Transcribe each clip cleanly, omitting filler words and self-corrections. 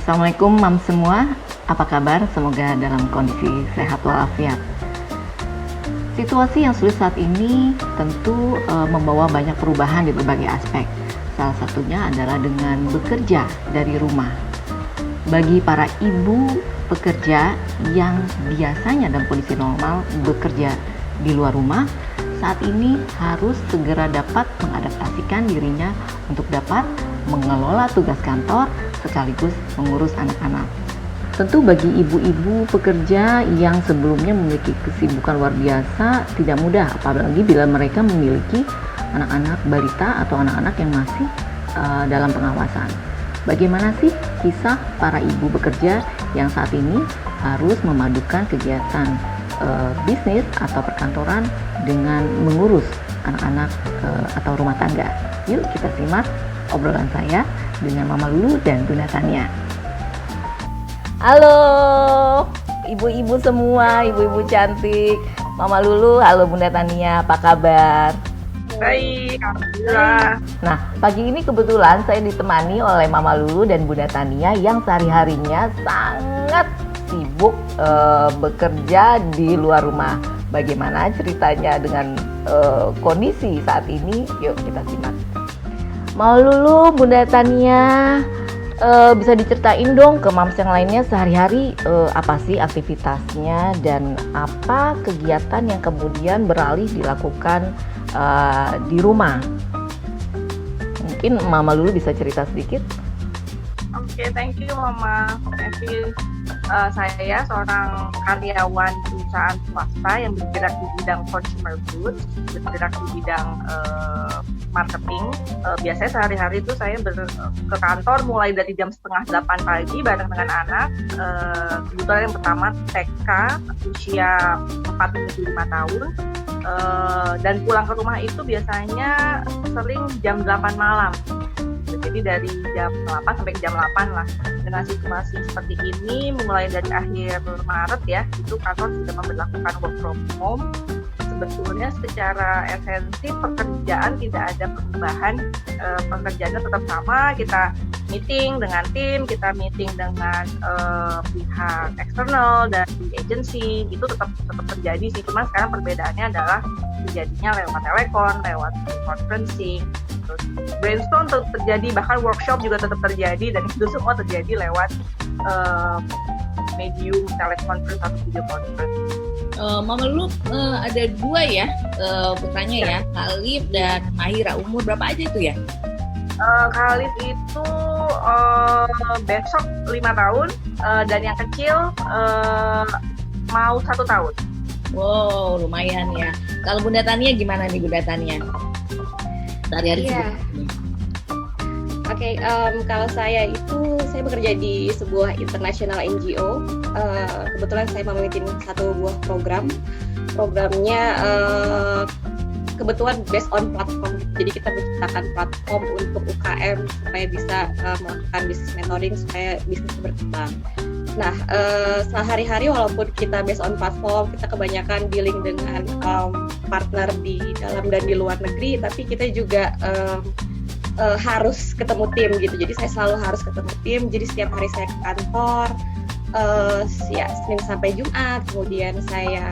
Assalamualaikum Mam semua, apa kabar? Semoga dalam kondisi sehat walafiat. Situasi yang sulit saat ini tentu membawa banyak perubahan di berbagai aspek. Salah satunya adalah dengan bekerja dari rumah. Bagi para ibu pekerja yang biasanya dalam kondisi normal bekerja di luar rumah, saat ini harus segera dapat mengadaptasikan dirinya untuk dapat mengelola tugas kantor sekaligus mengurus anak-anak. Tentu bagi ibu-ibu pekerja yang sebelumnya memiliki kesibukan luar biasa tidak mudah, apalagi bila mereka memiliki anak-anak balita atau anak-anak yang masih dalam pengawasan. Bagaimana sih kisah para ibu bekerja yang saat ini harus memadukan kegiatan bisnis atau perkantoran dengan mengurus anak-anak atau rumah tangga? Yuk kita simak obrolan saya dengan Mama Lulu dan Bunda Tania. Halo ibu-ibu semua, ibu-ibu cantik. Mama Lulu, halo Bunda Tania, apa kabar? Baik, alhamdulillah. Nah, pagi ini kebetulan saya ditemani oleh Mama Lulu dan Bunda Tania yang sehari-harinya sangat sibuk bekerja di luar rumah. Bagaimana ceritanya dengan kondisi saat ini? Yuk kita simak. Mama Lulu, Bunda Tania, bisa diceritain dong ke mams yang lainnya sehari-hari apa sih aktivitasnya dan apa kegiatan yang kemudian beralih dilakukan di rumah? Mungkin Mama Lulu bisa cerita sedikit. Oke, thank you Mama Evi. Saya seorang karyawan perusahaan swasta yang bergerak di bidang consumer goods, bergerak di bidang marketing. Biasanya sehari-hari itu saya ke kantor mulai dari jam 7:30 pagi bareng dengan anak. Kebetulan yang pertama TK usia 4-5 tahun. Dan pulang ke rumah itu biasanya sering jam 8 malam. Jadi dari jam 8 sampai ke jam 8 lah. Dengan situasi seperti ini, mulai dari akhir Maret ya, itu kantor sudah memberlakukan work from home. Sebetulnya secara esensi pekerjaan tidak ada perubahan, pekerjaannya tetap sama. Kita meeting dengan tim, kita meeting dengan pihak eksternal dan agency, itu tetap terjadi sih. Cuma sekarang perbedaannya adalah terjadinya lewat telepon, lewat conferencing, terus brainstorm tetap terjadi, bahkan workshop juga tetap terjadi, dan itu semua terjadi lewat medium teleconference atau video conference. Mama Lulu ada dua ya putranya ya, Khalif dan Mahira. Umur berapa aja itu ya? Khalif itu besok 5 tahun dan yang kecil mau 1 tahun. Wow, lumayan ya. Kalau Bunda Tania gimana nih Bunda Tania? Sehari-hari Oke, kalau saya bekerja di sebuah international NGO. Kebetulan saya memimpin satu buah programnya kebetulan based on platform. Jadi kita menciptakan platform untuk UKM supaya bisa melakukan business mentoring supaya bisnis berkembang. Nah, sehari-hari walaupun kita based on platform, kita kebanyakan dealing dengan partner di dalam dan di luar negeri, tapi kita juga harus ketemu tim gitu. Jadi saya selalu harus ketemu tim. Jadi setiap hari saya ke kantor, Senin sampai Jumat. Kemudian saya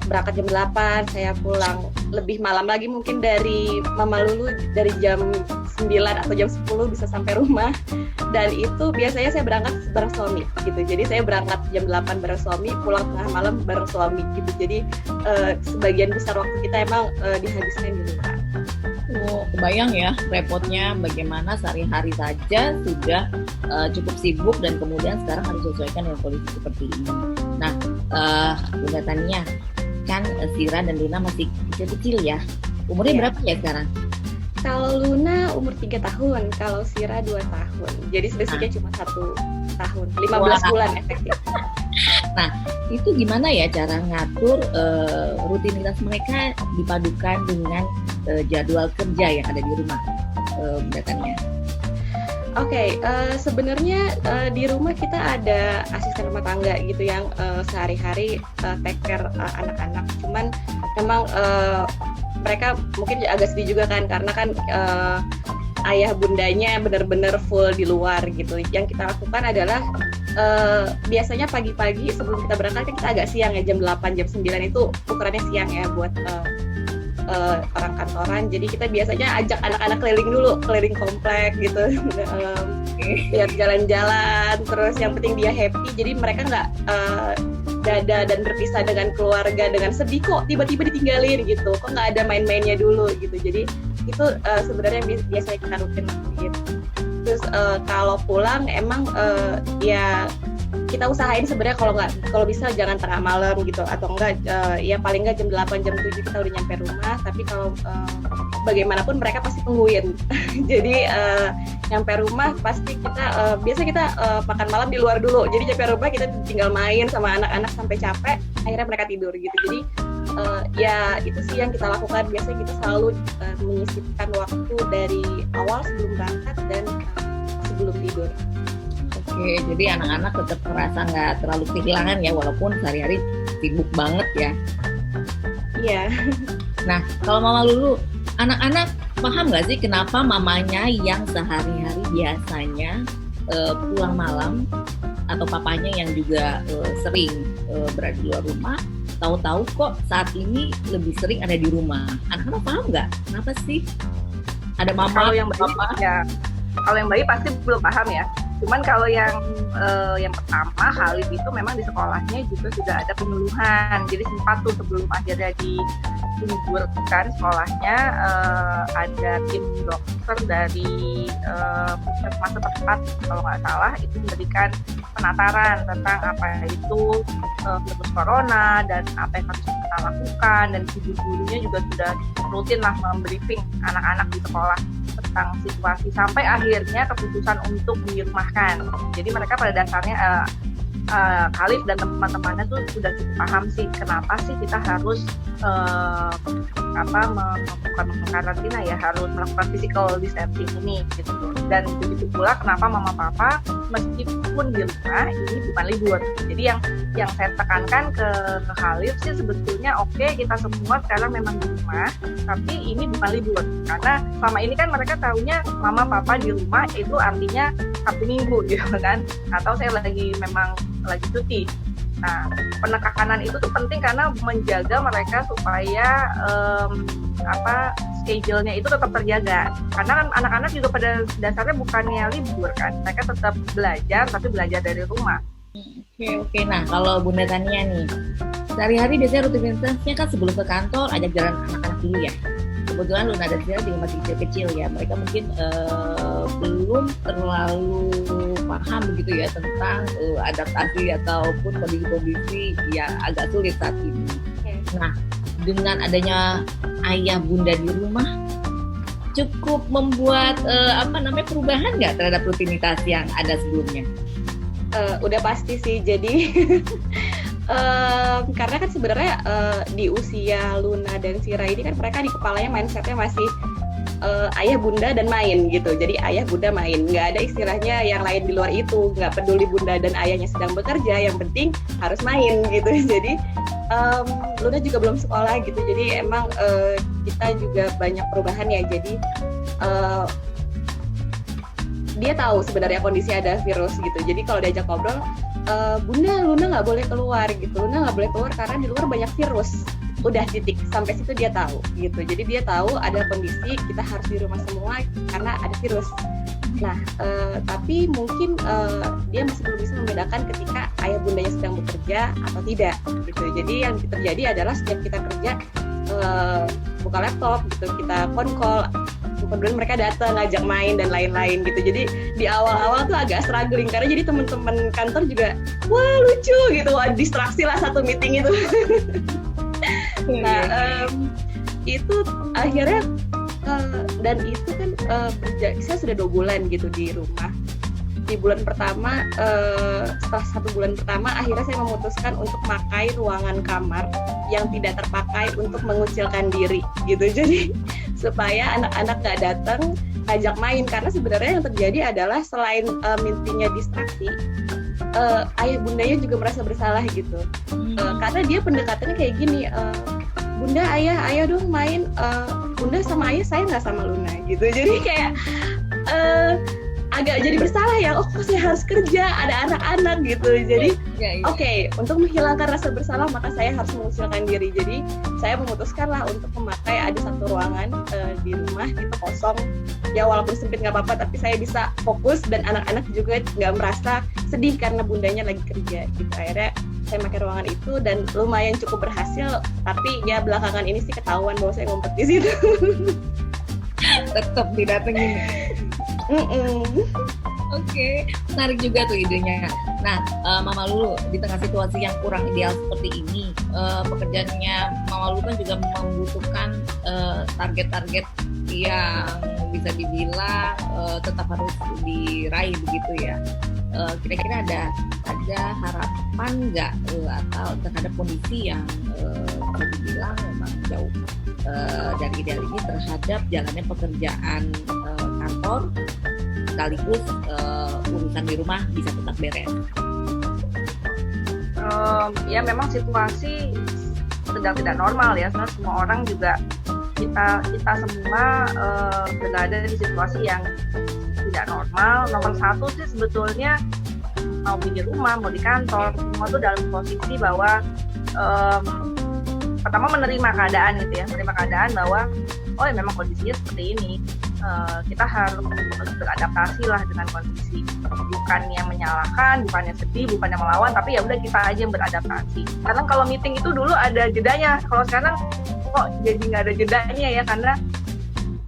berangkat jam 8, saya pulang lebih malam lagi, mungkin dari Mama Lulu dari jam 9 atau jam 10 bisa sampai rumah. Dan itu biasanya saya berangkat bareng suami gitu. Jadi saya berangkat jam 8 bareng suami, pulang tengah malam bareng suami gitu. Jadi sebagian besar waktu kita emang dihabiskan di rumah. Oh, kebayang ya repotnya bagaimana sehari-hari saja sudah cukup sibuk dan kemudian sekarang harus sesuaikan dengan kondisi seperti ini. Nah, Bunda Tania, kan Sira dan Luna masih kecil-kecil ya. Umurnya berapa ya sekarang? Kalau Luna umur 3 tahun, kalau Sira 2 tahun. Jadi selisihnya cuma 1 tahun, 15 bulan efektif. Nah, itu gimana ya cara ngatur rutinitas mereka dipadukan dengan jadwal kerja yang ada di rumah, Bunda Tania? Oke, sebenarnya di rumah kita ada asisten rumah tangga gitu yang sehari-hari take care anak-anak. Cuman memang mereka mungkin agak sedih juga kan, karena kan ayah bundanya benar-benar full di luar gitu. Yang kita lakukan adalah biasanya pagi-pagi sebelum kita berangkat kan kita agak siang ya, jam 8, jam 9 itu ukurannya siang ya buat orang kantoran. Jadi kita biasanya ajak anak-anak keliling dulu, keliling komplek gitu, lihat jalan-jalan. Terus yang penting dia happy. Jadi mereka nggak dada dan berpisah dengan keluarga dengan sedih kok tiba-tiba ditinggalin gitu. Kok nggak ada main-mainnya dulu gitu. Jadi itu sebenarnya biasanya kita rutin gitu. Terus kalau pulang emang ya kita usahain sebenarnya kalau bisa jangan tengah malam gitu, atau enggak ya paling enggak jam 8 jam 7 kita udah nyampe rumah. Tapi kalau bagaimanapun mereka pasti tungguin. Jadi nyampe rumah pasti kita biasa kita makan malam di luar dulu. Jadi nyampe rumah kita tinggal main sama anak-anak sampai capek, akhirnya mereka tidur gitu. Jadi ya itu sih yang kita lakukan. Biasanya kita selalu menyisipkan waktu dari awal sebelum berangkat dan sebelum tidur. Oke, jadi anak-anak tetap merasa nggak terlalu kehilangan ya, walaupun sehari-hari sibuk banget ya. Iya. Nah, kalau Mama Lulu, anak-anak paham nggak sih kenapa mamanya yang sehari-hari biasanya pulang malam, atau papanya yang juga sering berada di luar rumah, tahu-tahu kok saat ini lebih sering ada di rumah? Anak-anak paham nggak? Kenapa sih? Ada mama, kalau yang bayi, papa? ya, kalau yang bayi pasti belum paham ya. Cuman kalau yang pertama Khalif itu memang di sekolahnya juga sudah ada penyuluhan. Jadi sempat tuh sebelum akhirnya diliburkan sekolahnya, ada tim dokter dari puskesmas setempat kalau nggak salah itu memberikan penataran tentang apa itu virus corona dan apa yang harus kita lakukan, dan guru-gurunya juga sudah rutin lah membriefing anak-anak di sekolah tentang situasi sampai akhirnya keputusan untuk dirumahkan. Jadi mereka pada dasarnya Khalif dan teman-temannya tuh sudah cukup paham sih kenapa sih kita harus bukan mengkarantina ya, harus melakukan physical distancing ini gitu. Dan begitu pula kenapa mama papa meskipun di rumah ini bukan libur. Jadi yang saya tekankan ke Khalif sih sebetulnya oke, kita semua sekarang memang di rumah, tapi ini bukan libur. Karena selama ini kan mereka taunya mama papa di rumah itu artinya Sabtu Minggu gitu kan, atau saya lagi cuti. Nah, penekanan itu tuh penting karena menjaga mereka supaya schedule-nya itu tetap terjaga. Karena kan anak-anak juga pada dasarnya bukannya libur kan, mereka tetap belajar tapi belajar dari rumah. Oke. Nah, kalau Bunda Tania nih, sehari-hari biasanya rutinitasnya kan sebelum ke kantor ajak jalan anak-anak dulu ya. Kebetulan Luna dan Sira juga masih kecil-kecil ya, mereka mungkin belum terlalu paham begitu ya tentang adaptasi ataupun kondisi-kondisi yang agak sulit saat ini. Nah, dengan adanya ayah bunda di rumah, cukup membuat perubahan nggak terhadap rutinitas yang ada sebelumnya? Udah pasti sih. Jadi karena kan sebenarnya di usia Luna dan Sira ini kan mereka di kepalanya mindsetnya masih ayah bunda dan main gitu. Jadi ayah bunda main, nggak ada istilahnya yang lain di luar itu. Nggak peduli bunda dan ayahnya sedang bekerja, yang penting harus main gitu. Jadi Luna juga belum sekolah gitu. Jadi emang kita juga banyak perubahan ya. Jadi dia tahu sebenarnya kondisi ada virus gitu. Jadi kalau diajak ngobrol, Bunda, Luna nggak boleh keluar gitu. Luna nggak boleh keluar karena di luar banyak virus. Udah titik, sampai situ dia tahu gitu. Jadi dia tahu ada kondisi kita harus di rumah semua karena ada virus. Nah, tapi mungkin dia masih belum bisa membedakan ketika ayah bundanya sedang bekerja atau tidak gitu. Jadi yang terjadi adalah setiap kita kerja buka laptop gitu, kita phone call, kemudian mereka datang ngajak main dan lain-lain gitu. Jadi di awal-awal tuh agak struggling karena jadi teman-teman kantor juga wah lucu gitu, wah distraksi lah satu meeting itu. Nah itu akhirnya dan itu kan saya sudah 2 bulan gitu di rumah. Di bulan pertama, setelah 1 bulan pertama, akhirnya saya memutuskan untuk pakai ruangan kamar yang tidak terpakai untuk mengucilkan diri gitu. Jadi supaya anak-anak nggak datang ngajak main, karena sebenarnya yang terjadi adalah selain meetingnya distraksi, ayah bundanya juga merasa bersalah gitu. Karena dia pendekatannya kayak gini, Bunda, ayah dong main, Bunda sama ayah, saya nggak sama Luna gitu. Jadi kayak agak jadi bersalah ya, oh kok saya harus kerja, ada anak-anak gitu. Jadi oke, untuk menghilangkan rasa bersalah maka saya harus mengucilkan diri. Jadi saya memutuskanlah untuk memakai ada satu ruangan di rumah itu kosong. Ya walaupun sempit nggak apa-apa, tapi saya bisa fokus dan anak-anak juga nggak merasa sedih karena bundanya lagi kerja gitu. Akhirnya saya pakai ruangan itu dan lumayan cukup berhasil. Tapi ya belakangan ini sih ketahuan bahwa saya ngumpet di situ. Tetap didatengin. Oke, menarik juga tuh idenya. Nah, Mama Lulu, di tengah situasi yang kurang ideal seperti ini, pekerjaannya Mama Lulu kan juga membutuhkan target-target yang bisa dibilang tetap harus diraih begitu ya. Kira-kira ada harapan nggak atau terhadap kondisi yang bisa dibilang memang jauh dari ideal ini terhadap jalannya pekerjaan kantor sekaligus urusan di rumah bisa tetap beres? Ya memang situasi sedang tidak normal ya, karena semua orang juga kita semua berada di situasi yang tidak normal. Nomor satu sih sebetulnya mau di rumah mau di kantor semua tuh dalam posisi bahwa pertama menerima keadaan bahwa oh ya memang kondisinya seperti ini. Kita harus beradaptasi lah dengan kondisi, bukannya menyalahkan, bukannya sedih, bukannya melawan, tapi ya udah kita aja yang beradaptasi. Karena kalau meeting itu dulu ada jedanya, kalau sekarang kok jadi nggak ada jedanya ya, karena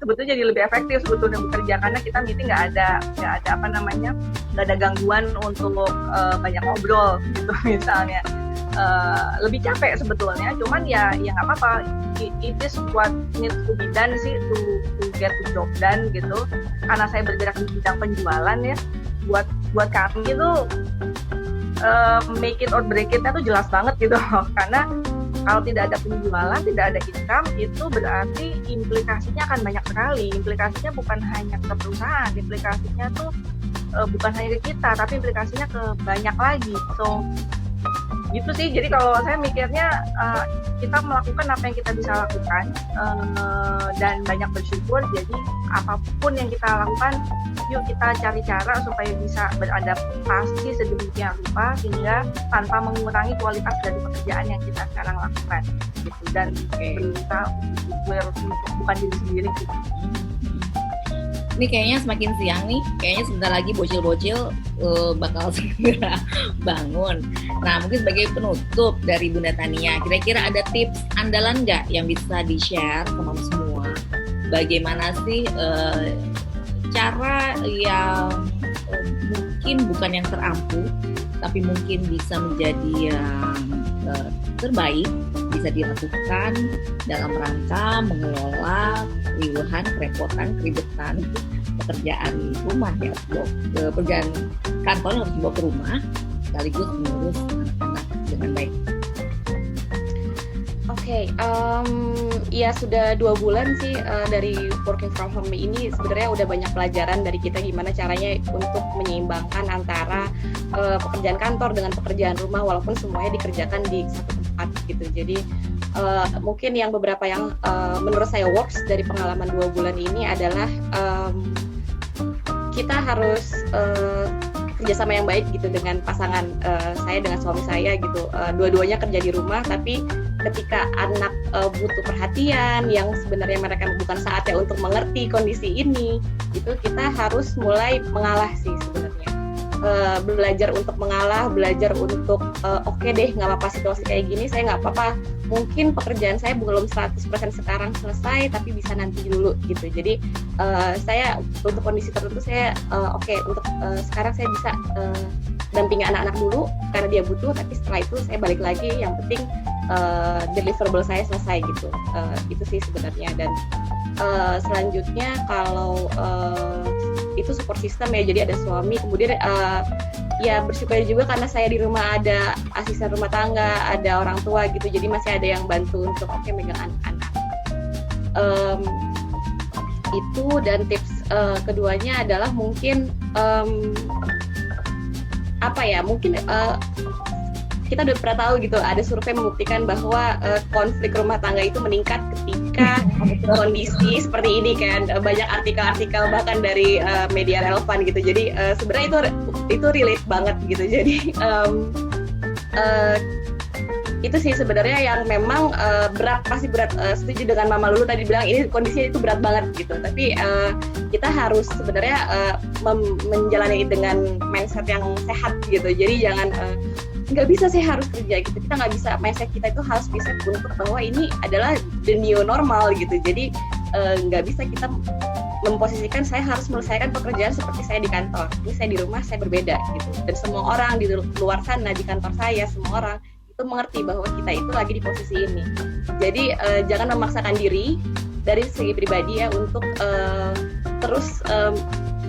sebetulnya jadi lebih efektif sebetulnya bekerja, karena kita meeting nggak ada gangguan untuk banyak ngobrol gitu misalnya. Lebih capek sebetulnya, cuman ya nggak apa-apa. It is what needs to be done sih to get the job done gitu. Karena saya bergerak di bidang penjualan ya, buat kami itu make it or break it-nya tuh jelas banget gitu. Karena kalau tidak ada penjualan, tidak ada income, itu berarti implikasinya akan banyak sekali. Implikasinya bukan hanya ke perusahaan, implikasinya tuh bukan hanya ke kita, tapi implikasinya ke banyak lagi. So gitu sih. Jadi kalau saya mikirnya kita melakukan apa yang kita bisa lakukan dan banyak bersyukur. Jadi apapun yang kita lakukan, yuk kita cari cara supaya bisa beradaptasi sedemikian rupa sehingga tanpa mengurangi kualitas dari pekerjaan yang kita sekarang lakukan gitu. Dan berusaha untuk bukan diri sendiri gitu. Ini kayaknya semakin siang nih, kayaknya sebentar lagi bocil-bocil bakal segera bangun. Nah, mungkin sebagai penutup dari Bunda Tania, kira-kira ada tips andalan nggak yang bisa di-share sama semua? Bagaimana sih cara yang mungkin bukan yang terampuh, tapi mungkin bisa menjadi yang terbaik, bisa dilakukan dalam rangka mengelola keriuhan, kerepotan, keribetan pekerjaan rumah ya, pekerjaan kantor yang harus dibawa ke rumah sekaligus mengurus anak-anak dengan baik. Ya sudah 2 bulan sih dari working from home ini sebenarnya udah banyak pelajaran dari kita gimana caranya untuk menyeimbangkan antara pekerjaan kantor dengan pekerjaan rumah walaupun semuanya dikerjakan di satu tempat gitu. Jadi mungkin yang beberapa yang menurut saya works dari pengalaman 2 bulan ini adalah kita harus kerjasama yang baik gitu dengan pasangan saya dengan suami saya gitu. Dua-duanya kerja di rumah, tapi ketika anak butuh perhatian yang sebenarnya mereka bukan saatnya untuk mengerti kondisi ini, itu kita harus mulai mengalah sih sebenarnya. Belajar untuk mengalah, belajar untuk oke deh nggak apa-apa situasi kayak gini, saya nggak apa-apa, mungkin pekerjaan saya belum 100% sekarang selesai tapi bisa nanti dulu gitu. Jadi saya untuk kondisi tertentu saya untuk sekarang saya bisa dampingi anak-anak dulu karena dia butuh, tapi setelah itu saya balik lagi, yang penting deliverable saya selesai gitu. Itu sih sebenarnya. Dan selanjutnya kalau itu support system ya, jadi ada suami, kemudian ya bersyukur juga karena saya di rumah ada asisten rumah tangga, ada orang tua gitu, jadi masih ada yang bantu untuk megang anak-anak. Itu. Dan tips keduanya adalah mungkin mungkin kita udah pernah tahu gitu, ada survei membuktikan bahwa konflik rumah tangga itu meningkat ketika kondisi seperti ini kan. Banyak artikel-artikel bahkan dari media relevan gitu. Jadi sebenarnya itu relate banget gitu. Jadi itu sih sebenarnya yang memang pasti berat. Setuju dengan Mama Lulu tadi bilang ini kondisinya itu berat banget gitu. Tapi kita harus sebenarnya menjalani dengan mindset yang sehat gitu. Jadi jangan nggak bisa saya harus kerja gitu. Kita nggak bisa, mindset kita itu harus bisa untuk bahwa ini adalah the new normal gitu. Jadi nggak bisa kita memposisikan saya harus menyelesaikan pekerjaan seperti saya di kantor. Ini saya di rumah, saya berbeda gitu. Dan semua orang di luar sana, di kantor saya, semua orang itu mengerti bahwa kita itu lagi di posisi ini. Jadi jangan memaksakan diri dari segi pribadi ya untuk terus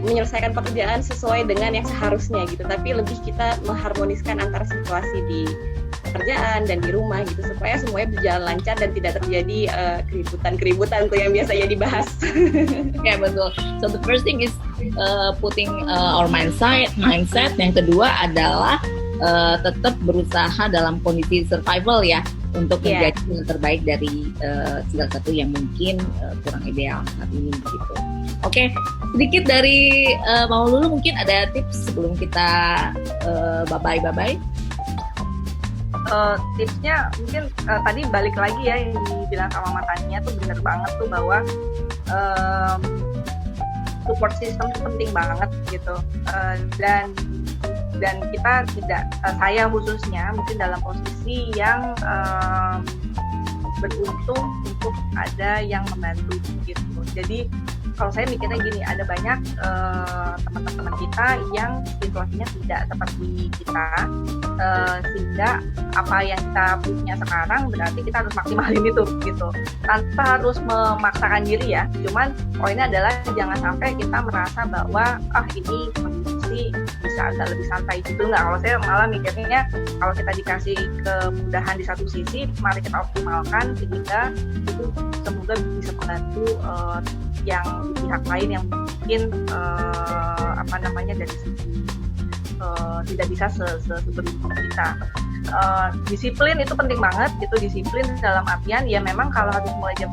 menyelesaikan pekerjaan sesuai dengan yang seharusnya gitu. Tapi lebih kita mengharmoniskan antara situasi di pekerjaan dan di rumah gitu supaya semuanya berjalan lancar dan tidak terjadi keributan tuh yang biasanya dibahas. Ya betul. So the first thing is putting our mindset. Yang kedua adalah tetap berusaha dalam kondisi survival ya untuk menjadi yang terbaik dari segala satu yang mungkin kurang ideal saat ini gitu. Oke, sedikit dari Mama Lulu mungkin ada tips sebelum kita bye bye. Tipsnya mungkin tadi balik lagi ya yang dibilang sama Matanya tuh bener banget tuh bahwa support system itu penting banget gitu, dan kita tidak, saya khususnya mungkin dalam posisi yang beruntung untuk ada yang membantu gitu. Jadi kalau saya mikirnya gini, ada banyak teman-teman kita yang situasinya tidak seperti kita, sehingga apa yang kita punya sekarang berarti kita harus maksimalin itu gitu, tanpa harus memaksakan diri ya. Cuman poinnya adalah jangan sampai kita merasa bahwa ini kondisi bisa agak lebih santai gitu, nggak. Kalau saya malah mikirnya kalau kita dikasih kemudahan di satu sisi, mari kita optimalkan sehingga itu semoga bisa membantu yang di pihak lain yang mungkin dari segi tidak bisa seberuntung kita. Disiplin itu penting banget gitu. Disiplin dalam artian ya memang kalau harus mulai jam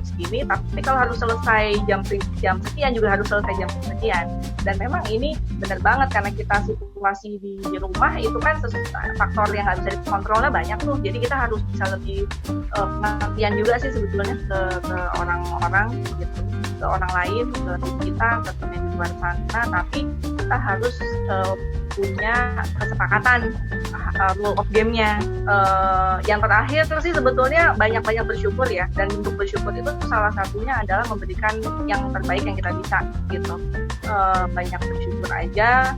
segini, tapi kalau harus selesai jam sekian juga harus selesai jam sekian. Dan memang ini benar banget karena kita situasi di rumah itu kan faktor yang nggak bisa dikontrolnya banyak tuh. Jadi kita harus bisa lebih pengertian juga sih sebetulnya ke orang-orang gitu, ke orang lain, ke tim kita, ke tim yang di luar sana. Tapi kita harus punya kesepakatan rule of game-nya. Yang terakhir sih sebetulnya banyak-banyak bersyukur ya, dan untuk bersyukur itu salah satunya adalah memberikan yang terbaik yang kita bisa gitu. Banyak bersyukur aja,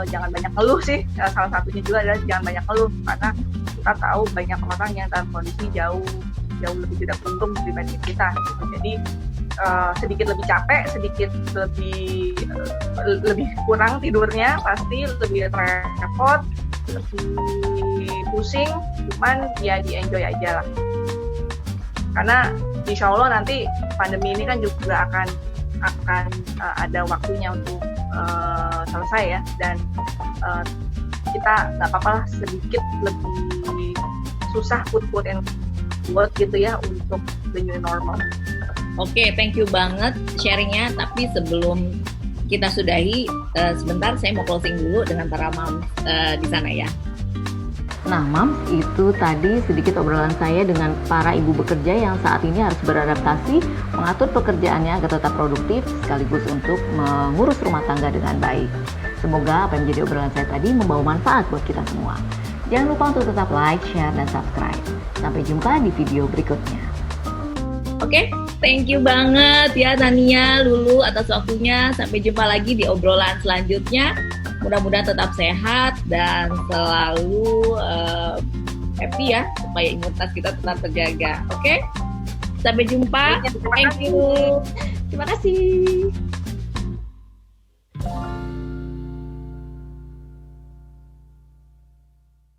jangan banyak ngeluh sih. Salah satunya juga adalah jangan banyak ngeluh, karena kita tahu banyak orang yang dalam kondisi jauh lebih tidak beruntung dibanding kita gitu. Jadi sedikit lebih capek, sedikit lebih kurang tidurnya, pasti lebih repot, lebih pusing, cuman ya di-enjoy aja lah. Karena insya Allah nanti pandemi ini kan juga akan ada waktunya untuk selesai ya, dan kita nggak apa-apa lah sedikit lebih susah put and work gitu ya untuk the new normal. Oke, thank you banget sharingnya. Tapi sebelum kita sudahi, sebentar saya mau closing dulu dengan para moms di sana ya. Nah, Mams, itu tadi sedikit obrolan saya dengan para ibu bekerja yang saat ini harus beradaptasi, mengatur pekerjaannya agar tetap produktif, sekaligus untuk mengurus rumah tangga dengan baik. Semoga apa yang menjadi obrolan saya tadi membawa manfaat buat kita semua. Jangan lupa untuk tetap like, share, dan subscribe. Sampai jumpa di video berikutnya. Oke, thank you banget ya Tania, Lulu atas waktunya. Sampai jumpa lagi di obrolan selanjutnya. Mudah-mudahan tetap sehat dan selalu happy ya, supaya imunitas kita tetap terjaga. Oke? Sampai jumpa. Terima kasih. Thank you. Terima kasih.